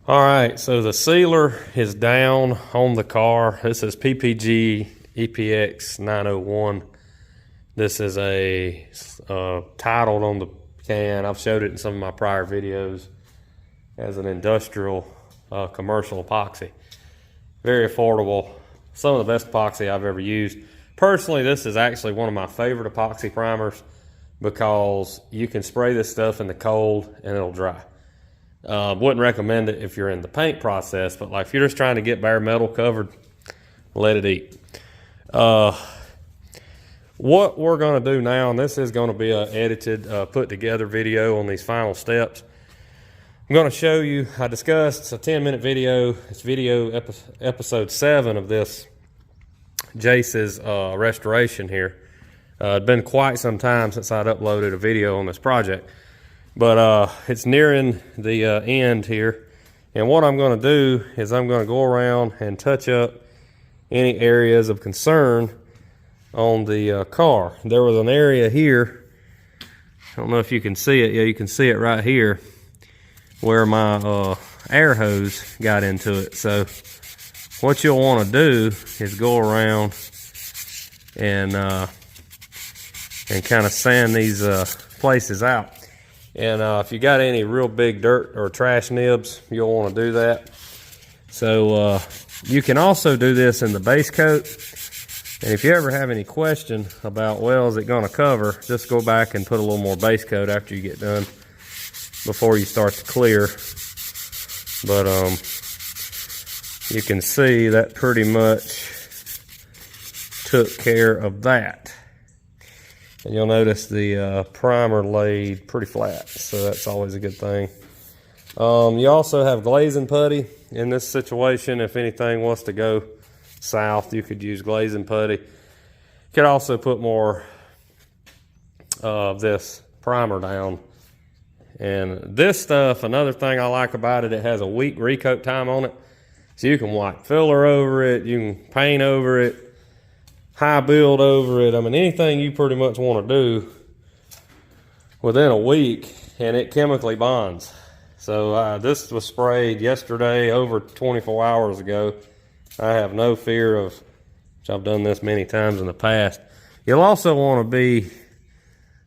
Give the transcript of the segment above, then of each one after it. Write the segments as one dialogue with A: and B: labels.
A: All right, so the sealer is down on the car. This is PPG EPX 901. This is a titled on the can. I've showed it in some of my prior videos as an industrial commercial epoxy. Very affordable. Some of the best epoxy I've ever used. Personally, this is actually one of my favorite epoxy primers because you can spray this stuff in the cold and it'll dry. Wouldn't recommend it if you're in the paint process, but like if you're just trying to get bare metal covered, let it eat. What we're going to do now, and this is going to be an edited, put together video on these final steps. I'm going to show you, I discussed, it's a 10-minute video. It's episode 7 of this Jace's restoration here. It's been quite some time since I'd uploaded a video on this project. But it's nearing the end here. And what I'm going to do is I'm going to go around and touch up any areas of concern on the car. There was an area here. I don't know if you can see it. Yeah, you can see it right here where my air hose got into it. So what you'll want to do is go around and kind of sand these places out. And if you got any real big dirt or trash nibs, you'll want to do that. So you can also do this in the base coat. And if you ever have any question about, well, is it going to cover, just go back and put a little more base coat after you get done before you start to clear. But you can see that pretty much took care of that. And you'll notice the primer laid pretty flat, so that's always a good thing. You also have glazing putty. In this situation, if anything was to go south, you could use glazing putty. You could also put more of this primer down. And this stuff, another thing I like about it, it has a week recoat time on it. So you can wipe filler over it, you can paint over it, high build over it. I mean, anything you pretty much want to do within a week, and it chemically bonds. So this was sprayed yesterday, over 24 hours ago. I have no fear of, which I've done this many times in the past. You'll also want to be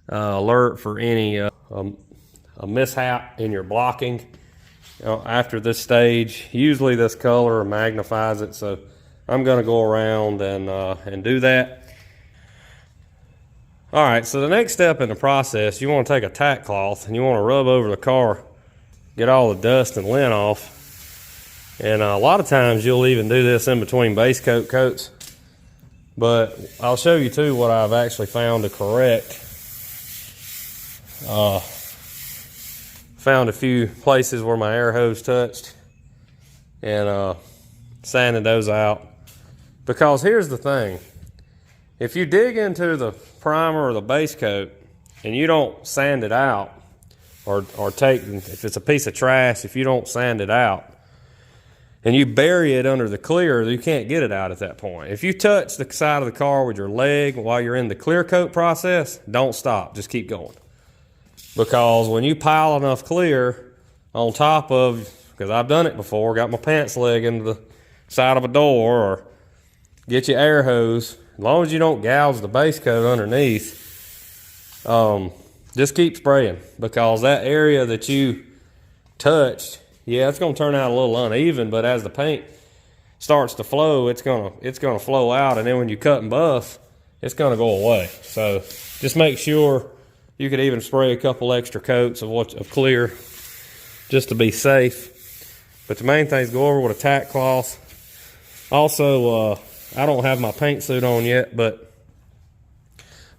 A: alert for any a mishap in your blocking. After this stage, usually this color magnifies it, so I'm going to go around and do that. All right, so the next step in the process, you want to take a tack cloth and you want to rub over the car, get all the dust and lint off. And a lot of times you'll even do this in between base coat coats. But I'll show you too what I've actually found to correct. Found a few places where my air hose touched and sanded those out. Because here's the thing, if you dig into the primer or the base coat and you don't sand it out, or take, if it's a piece of trash, if you don't sand it out, and you bury it under the clear, you can't get it out at that point. If you touch the side of the car with your leg while you're in the clear coat process, don't stop, just keep going. Because when you pile enough clear on top of, because I've done it before, got my pants leg into the side of a door, or get your air hose, as long as you don't gouge the base coat underneath, just keep spraying, because that area that you touched, yeah, it's going to turn out a little uneven, but as the paint starts to flow, it's going to flow out, and then when you cut and buff, it's going to go away. So just make sure. You could even spray a couple extra coats of clear just to be safe. But the main thing is go over with a tack cloth. Also, I don't have my paint suit on yet, but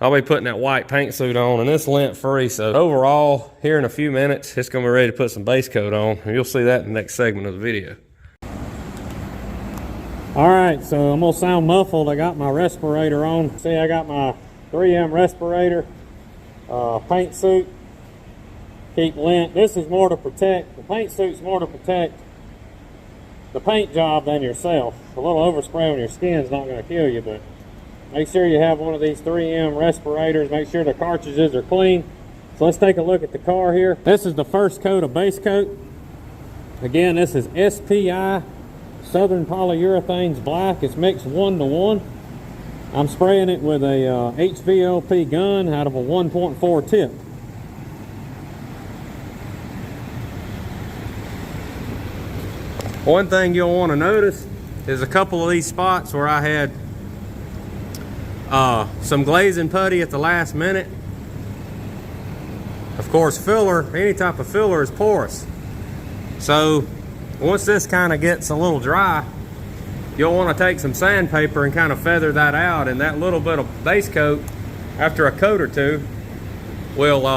A: I'll be putting that white paint suit on, and it's lint free. So overall, here in a few minutes, it's going to be ready to put some base coat on, and you'll see that in the next segment of the video.
B: All right, so I'm going to sound muffled. I got my respirator on. See, I got my 3M respirator. Paint suit, keep lint. This is more to protect, the paint suit's more to protect the paint job than yourself. A little overspray on your skin is not going to kill you, but make sure you have one of these 3M respirators. Make sure the cartridges are clean. So let's take a look at the car here. This is the first coat of base coat. Again, this is SPI, Southern Polyurethanes Black. It's mixed 1:1. I'm spraying it with a HVLP gun out of a 1.4 tip.
A: One thing you'll want to notice is a couple of these spots where I had some glazing putty at the last minute. Of course, filler, any type of filler is porous. So once this kind of gets a little dry, you'll want to take some sandpaper and kind of feather that out, and that little bit of base coat after a coat or two will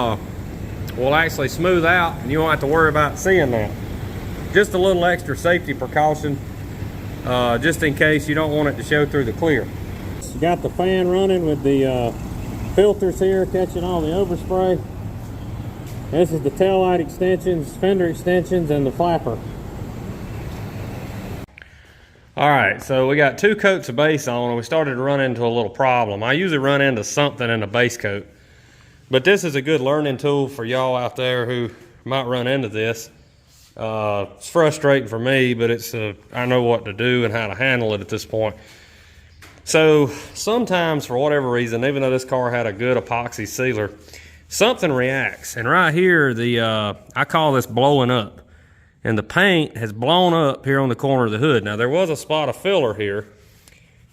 A: actually smooth out, and you won't have to worry about seeing that. Just a little extra safety precaution, just in case you don't want it to show through the clear.
B: You got the fan running with the filters here catching all the overspray. This is the tail light extensions, fender extensions, and the flapper.
A: All right, so we got 2 coats of base on, and we started to run into a little problem. I usually run into something in the base coat, but this is a good learning tool for y'all out there who might run into this. It's frustrating for me, but I know what to do and how to handle it at this point. So sometimes, for whatever reason, even though this car had a good epoxy sealer, something reacts. And right here, I call this blowing up. And the paint has blown up here on the corner of the hood. Now, there was a spot of filler here,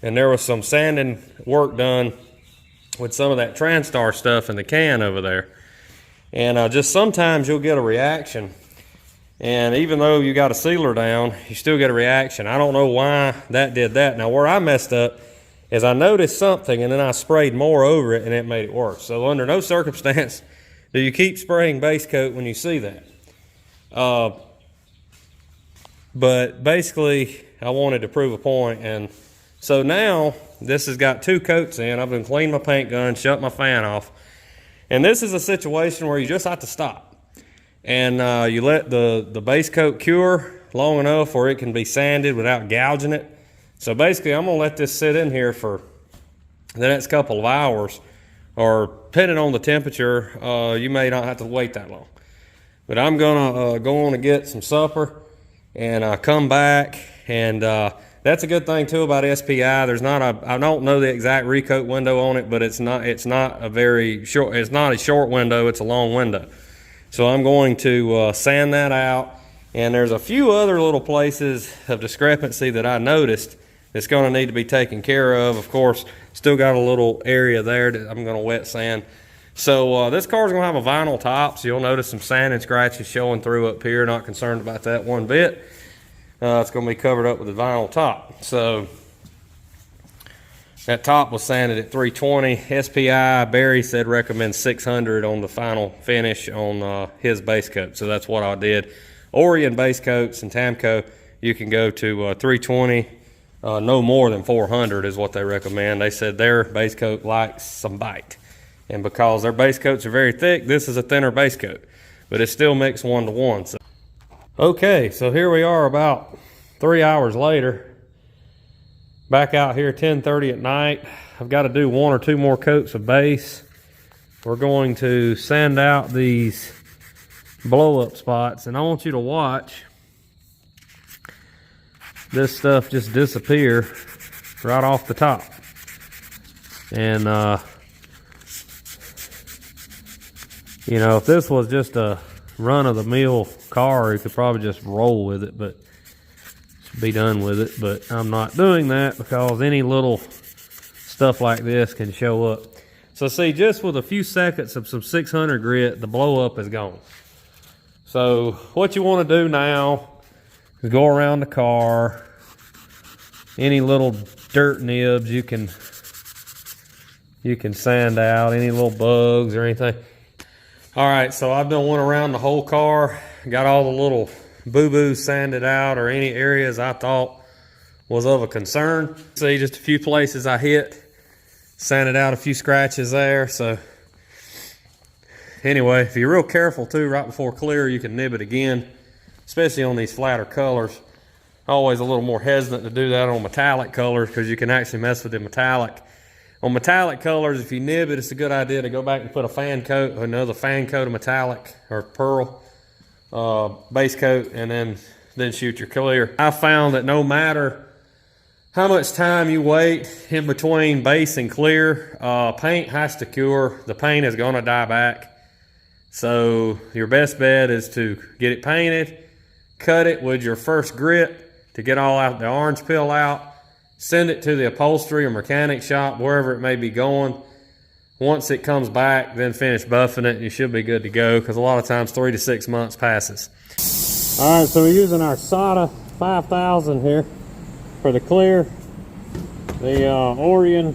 A: and there was some sanding work done with some of that Transtar stuff in the can over there. And just sometimes you'll get a reaction. And even though you got a sealer down, you still get a reaction. I don't know why that did that. Now, where I messed up is I noticed something, and then I sprayed more over it, and it made it worse. So under no circumstance do you keep spraying base coat when you see that. But basically, I wanted to prove a point, and so now this has got 2 coats in. I've been cleaning my paint gun, shut my fan off, and this is a situation where you just have to stop. And you let the base coat cure long enough where it can be sanded without gouging it. So basically, I'm gonna let this sit in here for the next couple of hours, or depending on the temperature, you may not have to wait that long. But I'm gonna go on and get some supper and come back, and that's a good thing too about SPI. There's not I don't know the exact recoat window on it, but it's not a very short, it's not a short window, it's a long window. So I'm going to sand that out, and there's a few other little places of discrepancy that I noticed that's going to need to be taken care of. Of course, still got a little area there that I'm going to wet sand. So this car's going to have a vinyl top, so you'll notice some sand and scratches showing through up here. Not concerned about that one bit. It's going to be covered up with a vinyl top. So that top was sanded at 320. SPI, Barry said recommend 600 on the final finish on his base coat. So that's what I did. Orion base coats and Tamco, you can go to 320. No more than 400 is what they recommend. They said their base coat likes some bite. And because their base coats are very thick, this is a thinner base coat. But it's still mixed 1:1. So. Okay, so here we are about 3 hours later. Back out here 10:30 at night. I've got to do 1 or 2 more coats of base. We're going to sand out these blow up spots, and I want you to watch this stuff just disappear right off the top. And you know, if this was just a run-of-the-mill car, you could probably just roll with it, but be done with it. But I'm not doing that because any little stuff like this can show up. So see, just with a few seconds of some 600 grit, the blow up is gone. So what you want to do now is go around the car. Any little dirt nibs you can sand out, any little bugs or anything. All right, so I've done went around the whole car, got all the little boo-boos sanded out, or any areas I thought was of a concern. See, just a few places I hit, sanded out a few scratches there. So anyway, if you're real careful too, right before clear, you can nib it again, especially on these flatter colors. Always a little more hesitant to do that on metallic colors because you can actually mess with the metallic. On metallic colors, if you nib it, it's a good idea to go back and put a fan coat, another fan coat of metallic or pearl base coat, and then then shoot your clear. I found that no matter how much time you wait in between base and clear, paint has to cure. The paint is gonna die back. So your best bet is to get it painted, cut it with your first grit to get all out the orange peel out, send it to the upholstery or mechanic shop, wherever it may be going. Once it comes back, then finish buffing it, and you should be good to go, because a lot of times 3 to 6 months passes.
B: All right, so we're using our Sada 5000 here for the clear. The Orion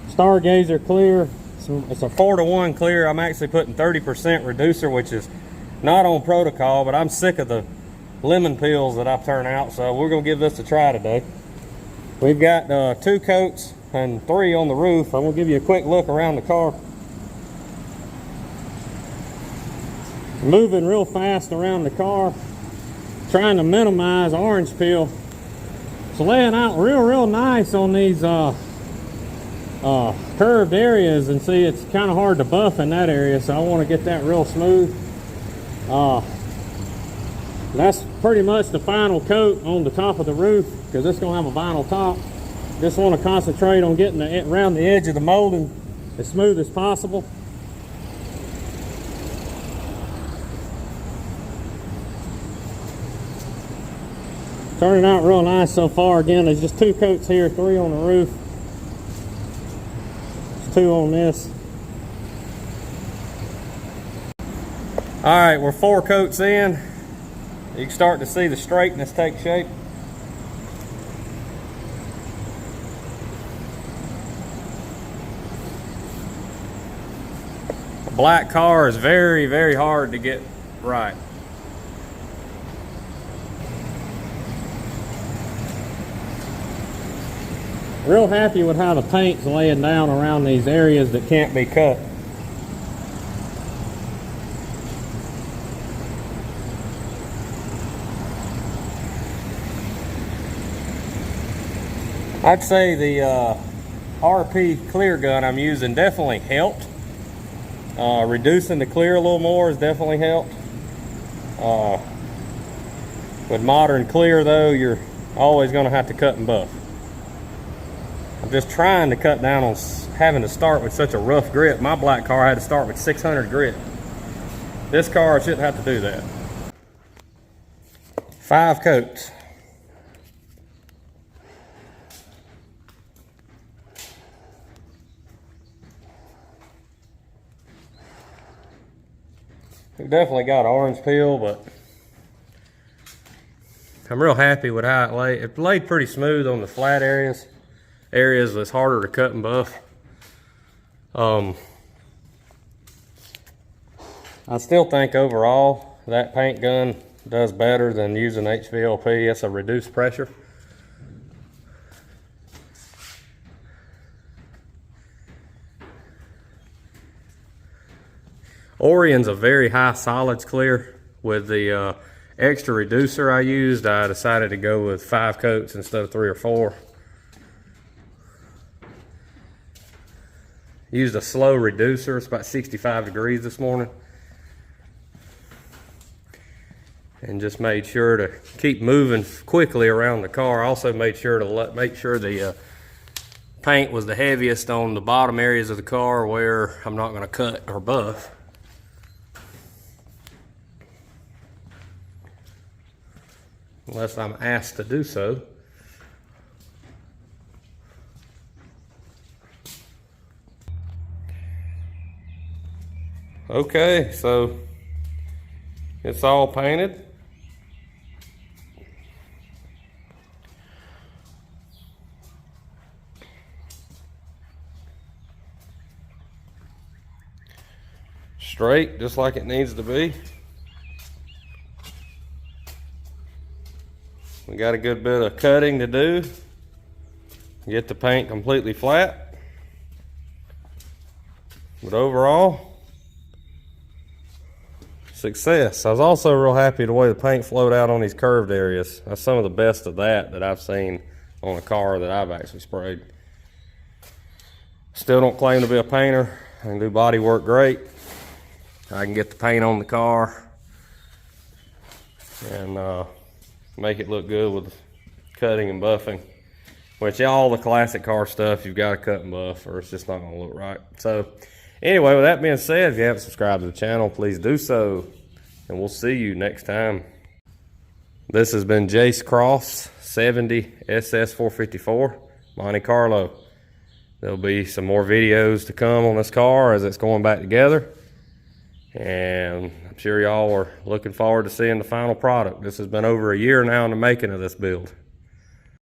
B: Stargazer clear. It's a 4-to-1 clear. I'm actually putting 30% reducer, which is not on protocol, but I'm sick of the lemon peels that I've turned out, so we're gonna give this a try today. We've got 2 coats and 3 on the roof. I'm gonna give you a quick look around the car. Moving real fast around the car, trying to minimize orange peel. It's laying out real nice on these curved areas, and see, it's kind of hard to buff in that area, so I want to get that real smooth. That's pretty much the final coat on the top of the roof, because it's going to have a vinyl top. Just want to concentrate on getting it around the edge of the molding as smooth as possible. Turning out real nice so far. Again, there's just 2 coats here, 3 on the roof. There's 2 on this. All right, we're 4 coats in. You can start to see the straightness take shape. A black car is very hard to get right. Real happy with how the paint's laying down around these areas that can't be cut. I'd say the RP clear gun I'm using definitely helped. Reducing the clear a little more has definitely helped. With modern clear though, you're always going to have to cut and buff. I'm just trying to cut down on having to start with such a rough grit. My black car had to start with 600 grit. This car shouldn't have to do that. 5 coats. We've definitely got orange peel, but I'm real happy with how it laid. It laid pretty smooth on the flat areas. Areas that's harder to cut and buff. I still think overall that paint gun does better than using HVLP. It's a reduced pressure. Orion's a very high solids clear. With the extra reducer I used, I decided to go with 5 coats instead of 3 or 4. Used a slow reducer. It's about 65 degrees this morning. And just made sure to keep moving quickly around the car. Also made sure to make sure the paint was the heaviest on the bottom areas of the car where I'm not going to cut or buff. Unless I'm asked to do so. Okay, so it's all painted. Straight, just like it needs to be. We got a good bit of cutting to do. Get the paint completely flat. But overall, success. I was also real happy the way the paint flowed out on these curved areas. That's some of the best of that I've seen on a car that I've actually sprayed. Still don't claim to be a painter. I can do body work great. I can get the paint on the car.
A: and make it look good with cutting and buffing. Which all the classic car stuff, you've got to cut and buff or it's just not going to look right. So anyway, with that being said, if you haven't subscribed to the channel, please do so. And we'll see you next time. This has been Jace Cross 70 SS 454 Monte Carlo. There'll be some more videos to come on this car as it's going back together. And I'm sure y'all are looking forward to seeing the final product. This has been over a year now in the making of this build.